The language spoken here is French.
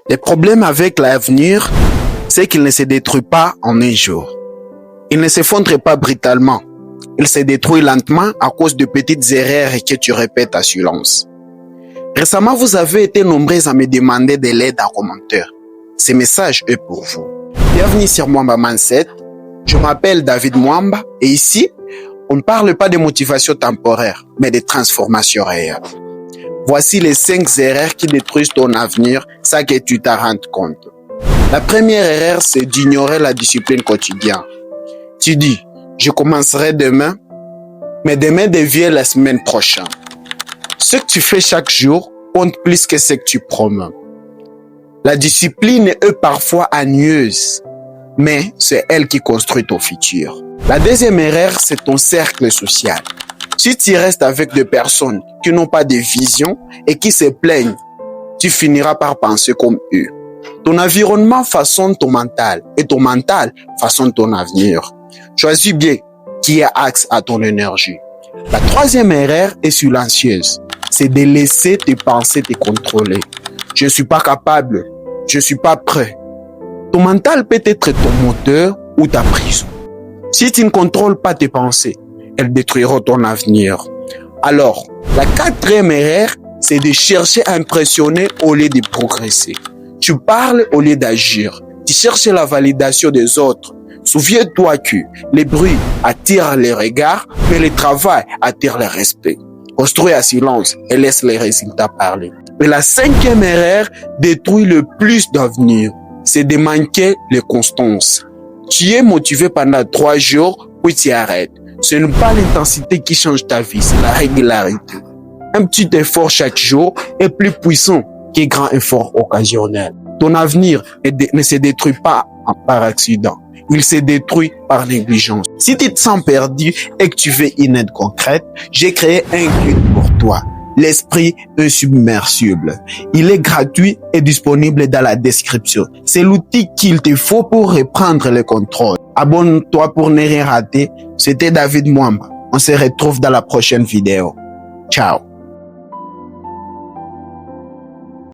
Le problème avec l'avenir, c'est qu'il ne se détruit pas en un jour. Il ne s'effondre pas brutalement. Il se détruit lentement à cause de petites erreurs que tu répètes à silence. Récemment, vous avez été nombreux à me demander de l'aide en commentaire. Ce message est pour vous. Bienvenue sur Mwamba Mindset. Je m'appelle David Mwamba et ici, on ne parle pas de motivation temporaire, mais de transformation réelle. Voici les 5 erreurs qui détruisent ton avenir sans que tu t'en rendes compte. La première erreur, c'est d'ignorer la discipline quotidienne. Tu dis, je commencerai demain, mais demain devient la semaine prochaine. Ce que tu fais chaque jour compte plus que ce que tu promets. La discipline est parfois ennuyeuse, mais c'est elle qui construit ton futur. La deuxième erreur, c'est ton cercle social. Si tu restes avec des personnes qui n'ont pas de vision et qui se plaignent, tu finiras par penser comme eux. Ton environnement façonne ton mental et ton mental façonne ton avenir. Choisis bien qui est axe à ton énergie. La troisième erreur est silencieuse. C'est de laisser tes pensées te contrôler. Je ne suis pas capable. Je ne suis pas prêt. Ton mental peut être ton moteur ou ta prison. Si tu ne contrôles pas tes pensées, elles détruiront ton avenir. Alors, la quatrième erreur, c'est de chercher à impressionner au lieu de progresser. Tu parles au lieu d'agir. Tu cherches la validation des autres. Souviens-toi que les bruits attirent les regards, mais le travail attire le respect. Construis à silence et laisse les résultats parler. Et la cinquième erreur détruit le plus d'avenir. C'est de manquer les constances. Tu es motivé pendant 3 jours, puis tu arrêtes. Ce n'est pas l'intensité qui change ta vie, c'est la régularité. Un petit effort chaque jour est plus puissant qu'un grand effort occasionnel. Ton avenir ne se détruit pas par accident. Il se détruit par négligence. Si tu te sens perdu et que tu veux une aide concrète, j'ai créé un guide pour toi. L'esprit insubmersible. Il est gratuit et disponible dans la description. C'est l'outil qu'il te faut pour reprendre le contrôle. Abonne-toi pour ne rien rater. C'était David Mwamba. On se retrouve dans la prochaine vidéo. Ciao.